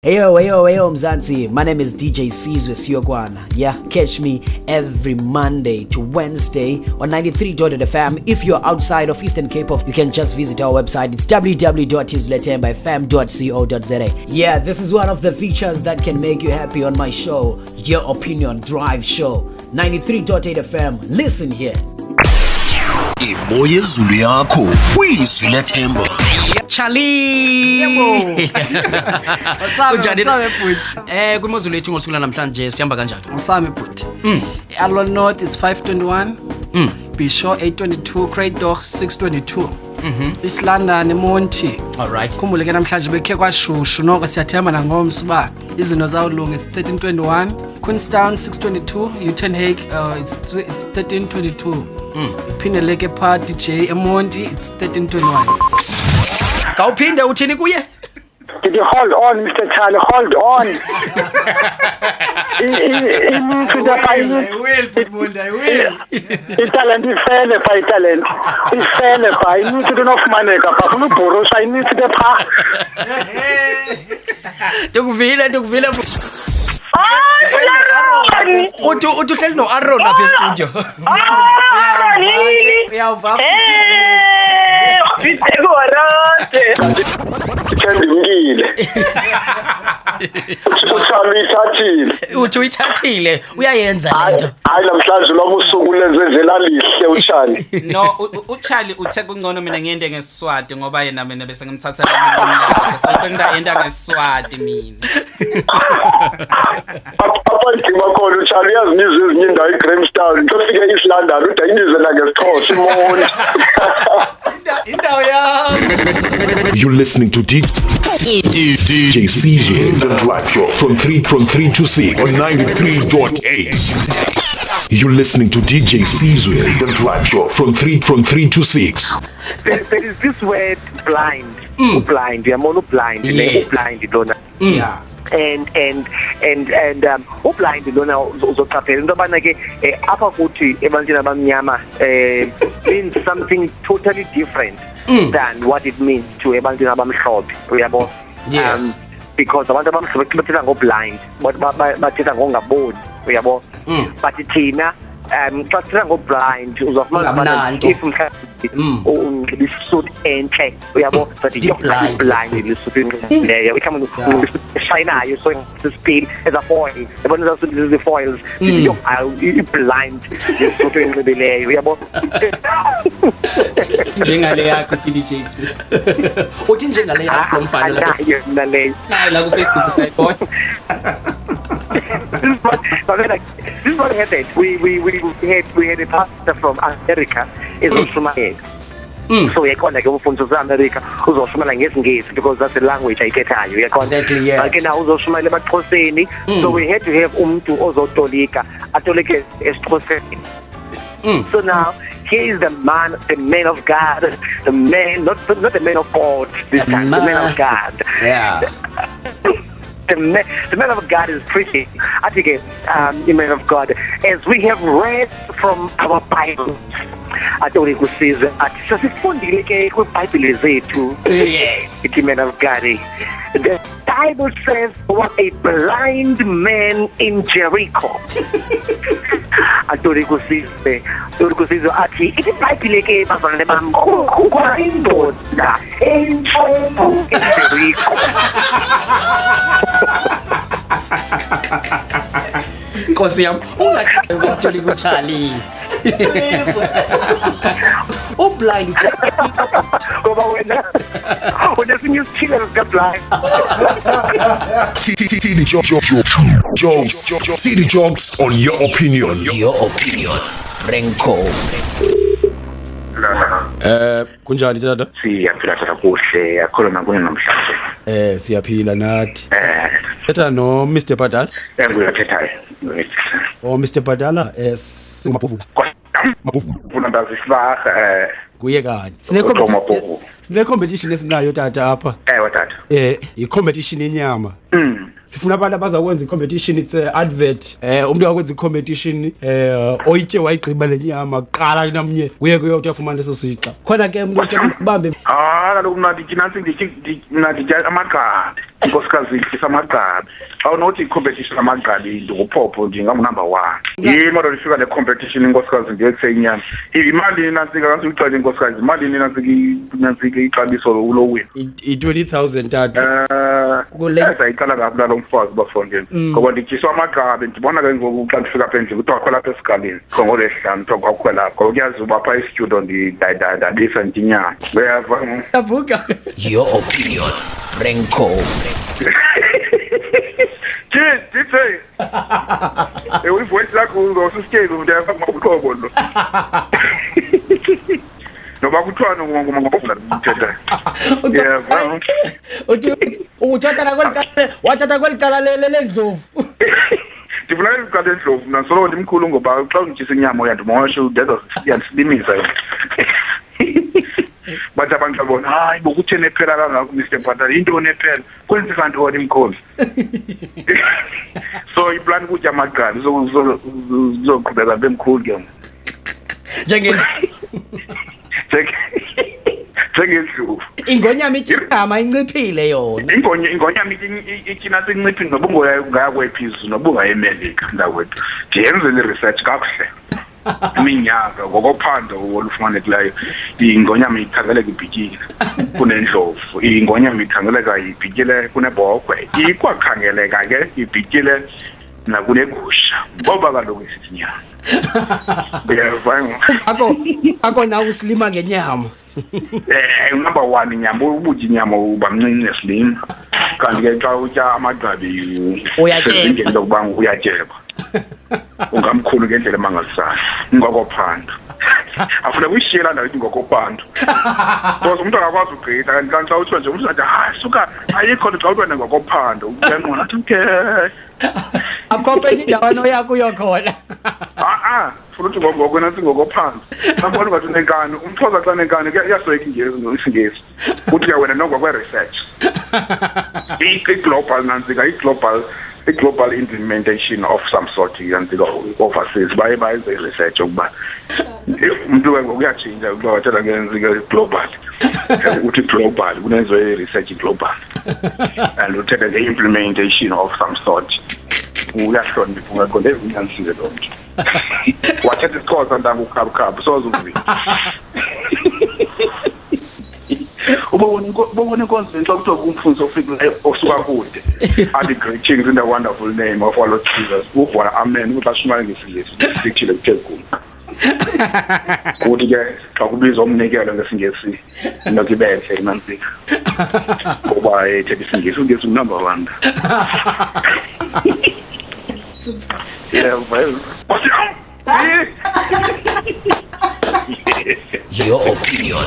Heyo, Mzansi. My name is DJ Sizwe, Siyokwana. Yeah, catch me every Monday to Wednesday on 93.FM. If you're outside of Eastern Cape, you can just visit our website. It's www.izwilethembafm.co.za. Yeah, this is one of the features that can make you happy on my show, Your Opinion Drive Show. 93.8 FM. Listen here. Imoye Zulu yakho Izwilethemba. Charlie. Wasame bhuti. Kwimozulu yethu ngosuku namhlanje sihamba kanjani? Wasame bhuti. Alon North it's 521. Bisho 822, Craydor 622. Isilanda neMonti. All right. Khumbule ke namhlanje bekhe kwashushu noko siyathemba nangomso ba izinto zawulunga it's 1321. Queenstown 622, Uitenhage it's 1322. Iphineleke party J eMonti it's 1321. Kawuphinde uthini kuye? Did you hold on, Mr. Charlie? Hold on. I will. Talent ifele pa talent. Ifele pa. I need to do enough money ka pa. Kuno boros I need to the pa. Dokuvile. Uthi hleli no Aaron lapha studio. Uyawuva Uthi uyithathile uyayenza lento. Hayi namhlanje lo musuku lenzenzela lihle uCharlie. No, uCharlie uthe kungcono mina ngiyende ngeSiswati ngoba yena mina bese ngimthathela imini yakhe. So sengidayenda ngeSiswati mina. Papa ndimakhona uCharlie yaziniza ezinye indawo eGrahamstown. Tofike east London udayinizela ngeSixhosa imoni. Indawo yami. You're listening to DJ Sizwe, the Drive Show from 3 to 6 on 93.8. You're listening to DJ Sizwe, the Drive Show from 3 to 6. There is this word blind. Blind. We are mono blind. Yes. Blind, don't Yeah. And blind lona uzoqaphela into abana ke apha kuthi ebantwini abamnyama means something totally different than what it means to ebantwini abamhlophe uyabo. Yes. Because abantu abamhlophe bathetha ngo blind bathetha ngongaboni uyabo. But thina xa sithetha ngo blind uzofumana if mhlawumbe isisuti enhle uyabo but blind isisuti leyo ikhamba shinayo so speed as a foil yabona those the foils you blind isisuti enxibileyo uyabo Njengale yakho DJ Twist. Uthi njengale yakho mfana la. Naleyo Hayi la ku Facebook sayibona. This is what happened. We had a pastor from America. Is Australia. So we connect with from America. Who's Australia ngesiNgisi because that's the language I get here. Exactly, yeah. Okay, now who's Australia baxhoseni. So we had to have umuntu ozotolika. Atolike esiXhoseni. So now here is the man of God, the man, not the man of God this time, the man of God. Yeah. The man of God is preaching. I think the man of God, as we have read from our Bible, I don't think we see that. So it's funny, like Bible zethu. Yes. The man of God. The Bible says was a blind man in Jericho. I don't think we see that. Athi ithi Bible ke bazalwane bami kukhona indoda entshongo eJericho. Nkosi yami ungathi ukuthola kuCharlie. Blind. Ngoba wena unesinye isithile sikablind. TD Jokes on Your Opinion. Your Opinion. Renko. Kunjani tata? Siyaphila kuhle, akhona kuni namhlanje. Siyaphila nathi. Tata no Mr. Badala. Ngiyathetha. Oh Mr. Badala, singaphuvu. Ufuna ndazisibaha kuye kanje. Sine competition esinayo tata apha. Tata. I-competition yenyama. Sifuna abantu abazakwenza i-competition it's advert. Umuntu akwenza i-competition oyitye wayigqiba lenyama qala namnye kuye kuyotha ufumana leso sixa. Khona ke umuntu ubambe. kaloku mna ndithi mna nditya amagqabi inkosikazi ityisa amagqabi awunothi i-competition amagqabi ndinguphopho ndingangunumber 1 yimo nto ndifika ne-competition inkosikazi ndiyekuse inyama imalini nantsika kanti uyixele inkosikazi imalini nantsika ixabiso ulowini i-20,000 tata sayiqala ngaphi lalo mfazi bafondini ngoba ndityiswa amagqabi ndibona ke ngoku xa ndifika apha endlini kuthiwa khwela apha esikalini ngolesihlanu kuthiwa kwakhwela apha ngoku kuyazi uba phaa istudio ndadisa ndithi inyama uyava avuka Your opinion, Renko. DJ uyivoice yakho uzosisitsheli ndiyava ngobuhlobo lo noba kuthiwa ngobuvula mthetha yeva wathatha kweli cala lendlovu ndifuna iqala endlovu mna soloko ndimkhulu ngoba xa unditshisa inyama uyandimosha yandisilimisa bathi abantu babona hayi bokutheni ephela kangako Mr. Mpantala yintoni ephela kwenzeka ntoni mkhonzi so iplan ukutya amagqabi zoqhubeka bemkhulu ke njengendlovu ingonyama ityama inciphile yona ingonyama ityina senciphile noba ungaya kwephezulu noba ungaya emelika ndakwethu ndiyenzele i-research kakuhle iminyaka ngokophando olufumanekileyo ingonyama ithangeleka ibhityile kunendlovu ingonyama ithangeleka ibhityile kunebhokhwe ikwakhangeleka ke ibhityile nakunegusha ngoba kaloku isithi nyama ako nawe usilima ngenyama number 1 inyama ubutya inyama uba mncinci esilima kanti ke xa utya amagqabi uyasezingeni lokuba uyatyeba ungamkhulu ngendlela emangalisayo ngokophando afuna kuyishiyela ndawo ithi ngokophando because umuntu akakwazi ugqitha kanti xa uthiwa nje umntu athi hayi suka ayikho xa uthiwa ngokophando uyanqona athi okay akhophe indawana yakho uyokhona funa uthi ngokwena singokophando nambona ungathi unenkani umxhosa xa nenkani iyasoyika isingesi uthi wena nongokwe-research i-global nantsika i-global implementation of some sort yantsika overseas baye bayenze i-research ukuba umuntu ke ngokuyatshintsha ukuba wathatha ngenzika global uthi global kunenziwe i-research global and uthetha nge-implementation of some sort uyahlonipha ungaqonde unyanisile lo mntu wathetha isixhosa ntango ukhabukhabu soze uvile ubona inkonzo xa kuthiwa kumfundisi ofika osuka kude athi greetings in the wonderful name of our Lord Jesus uvula amen uthi ashumayele ngesingesi sikuthile kuthekulu kuthi ke xa kubizwa umnikelo ngesingesi nokibethe nantsika ngoba ethetha isingesi ungesi number 1 Your opinion,